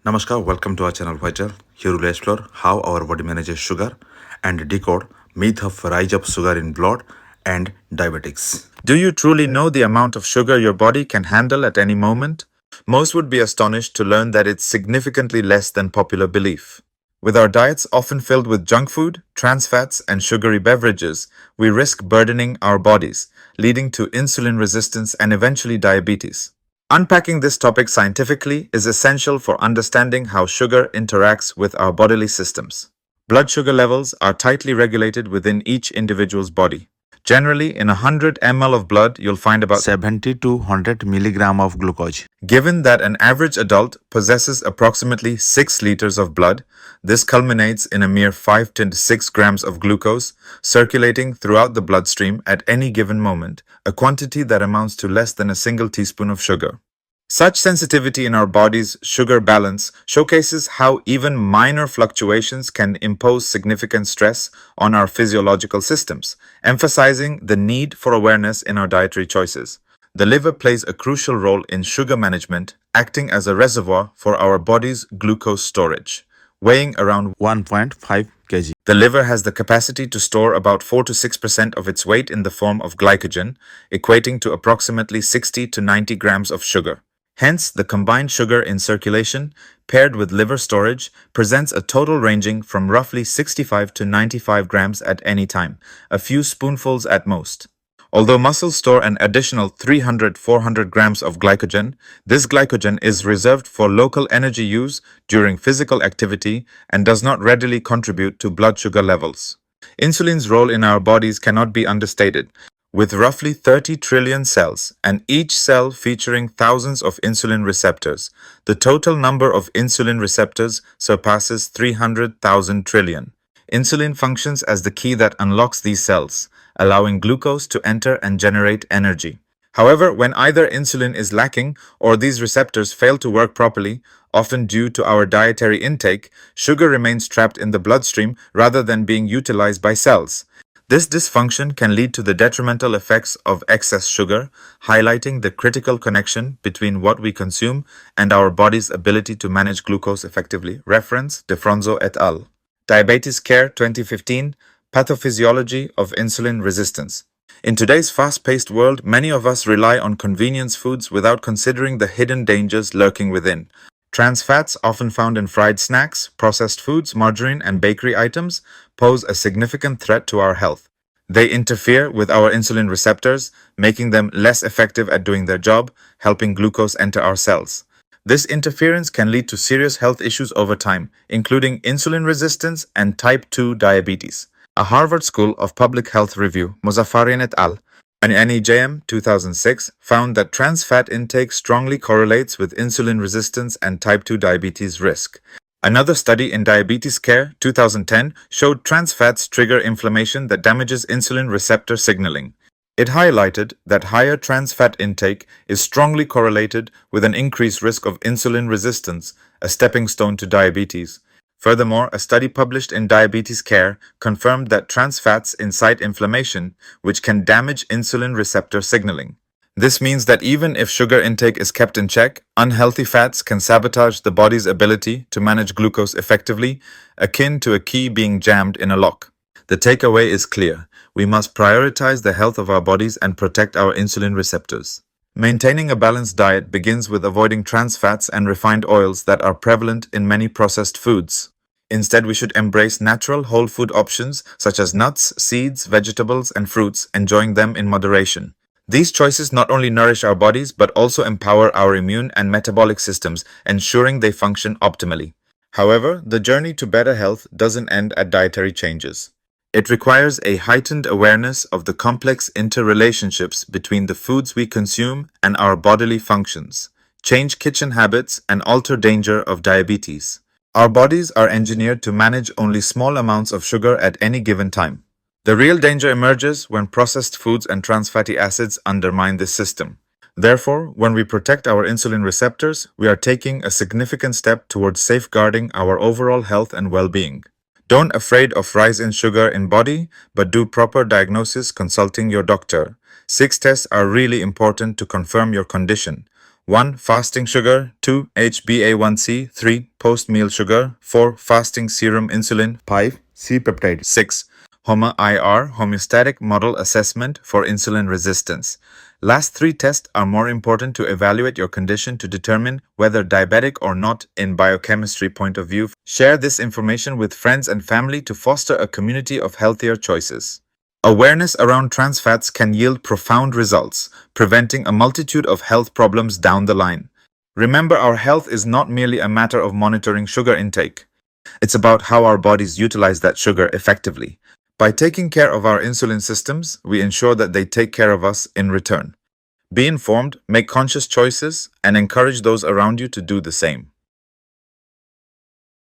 Namaskar, welcome to our channel Vital. Here we'll explore how our body manages sugar and decode myth of rise of sugar in blood and diabetics. Do you truly know the amount of sugar your body can handle at any moment? Most would be astonished to learn that it's significantly less than popular belief. With our diets often filled with junk food, trans fats, and sugary beverages, we risk burdening our bodies, leading to insulin resistance and eventually diabetes. Unpacking this topic scientifically is essential for understanding how sugar interacts with our bodily systems. Blood sugar levels are tightly regulated within each individual's body. Generally, in 100 ml of blood, you'll find about 70 to 100 milligram of glucose. Given that an average adult possesses approximately 6 liters of blood, this culminates in a mere 5 to 6 grams of glucose circulating throughout the bloodstream at any given moment, a quantity that amounts to less than a single teaspoon of sugar. Such sensitivity in our body's sugar balance showcases how even minor fluctuations can impose significant stress on our physiological systems, emphasizing the need for awareness in our dietary choices. The liver plays a crucial role in sugar management, acting as a reservoir for our body's glucose storage. Weighing around 1.5 kg. The liver has the capacity to store about 4 to 6% of its weight in the form of glycogen, equating to approximately 60 to 90 grams of sugar. Hence, the combined sugar in circulation, paired with liver storage, presents a total ranging from roughly 65 to 95 grams at any time, a few spoonfuls at most. Although muscles store an additional 300-400 grams of glycogen, this glycogen is reserved for local energy use during physical activity and does not readily contribute to blood sugar levels. Insulin's role in our bodies cannot be understated. With roughly 30 trillion cells, and each cell featuring thousands of insulin receptors, the total number of insulin receptors surpasses 300,000 trillion. Insulin functions as the key that unlocks these cells, allowing glucose to enter and generate energy. However, when either insulin is lacking or these receptors fail to work properly, often due to our dietary intake, sugar remains trapped in the bloodstream rather than being utilized by cells. This dysfunction can lead to the detrimental effects of excess sugar, highlighting the critical connection between what we consume and our body's ability to manage glucose effectively. Reference DeFronzo et al. Diabetes Care 2015, Pathophysiology of Insulin Resistance. In today's fast-paced world, many of us rely on convenience foods without considering the hidden dangers lurking within. Trans fats, often found in fried snacks, processed foods, margarine, and bakery items, pose a significant threat to our health. They interfere with our insulin receptors, making them less effective at doing their job, helping glucose enter our cells. This interference can lead to serious health issues over time, including insulin resistance and type 2 diabetes. A Harvard School of Public Health review, Muzaffarian et al., and NEJM 2006 found that trans fat intake strongly correlates with insulin resistance and type 2 diabetes risk. Another study in Diabetes Care 2010 showed trans fats trigger inflammation that damages insulin receptor signaling. It highlighted that higher trans fat intake is strongly correlated with an increased risk of insulin resistance, a stepping stone to diabetes. Furthermore, a study published in Diabetes Care confirmed that trans fats incite inflammation, which can damage insulin receptor signaling. This means that even if sugar intake is kept in check, unhealthy fats can sabotage the body's ability to manage glucose effectively, akin to a key being jammed in a lock. The takeaway is clear. We must prioritize the health of our bodies and protect our insulin receptors. Maintaining a balanced diet begins with avoiding trans fats and refined oils that are prevalent in many processed foods. Instead, we should embrace natural whole food options such as nuts, seeds, vegetables, and fruits, enjoying them in moderation. These choices not only nourish our bodies but also empower our immune and metabolic systems, ensuring they function optimally. However, the journey to better health doesn't end at dietary changes. It requires a heightened awareness of the complex interrelationships between the foods we consume and our bodily functions. Change kitchen habits and alter danger of diabetes. Our bodies are engineered to manage only small amounts of sugar at any given time. The real danger emerges when processed foods and trans fatty acids undermine this system. Therefore, when we protect our insulin receptors, we are taking a significant step towards safeguarding our overall health and well-being. Don't afraid of rise in sugar in body, but do proper diagnosis consulting your doctor. 6 tests are really important to confirm your condition. 1. Fasting sugar. 2. HbA1c. 3. Post-meal sugar. 4. Fasting serum insulin. 5. C-peptide. 6. HOMA-IR, homeostatic model assessment for insulin resistance. Last three tests are more important to evaluate your condition to determine whether diabetic or not in biochemistry point of view. Share this information with friends and family to foster a community of healthier choices. Awareness around trans fats can yield profound results, preventing a multitude of health problems down the line. Remember, our health is not merely a matter of monitoring sugar intake. It's about how our bodies utilize that sugar effectively. By taking care of our insulin systems, we ensure that they take care of us in return. Be informed, make conscious choices, and encourage those around you to do the same.